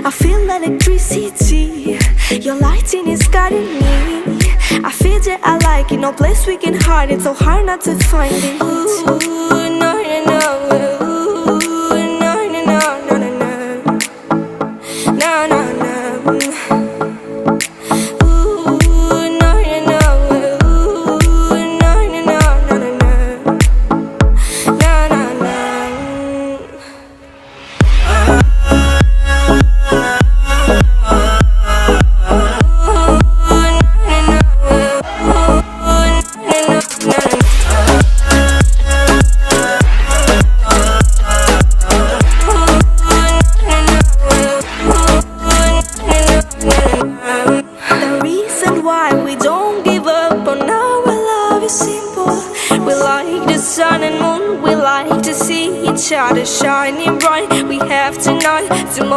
I feel electricity. Your lighting is guiding me. I feel that I like it. No place we can hide it. So hard not to find it. Ooh, no, no, no. Ooh, no, no, no, no, no, no. No, no, no. Sun and moon, we like to see each other shining bright. We have tonight, tomorrow.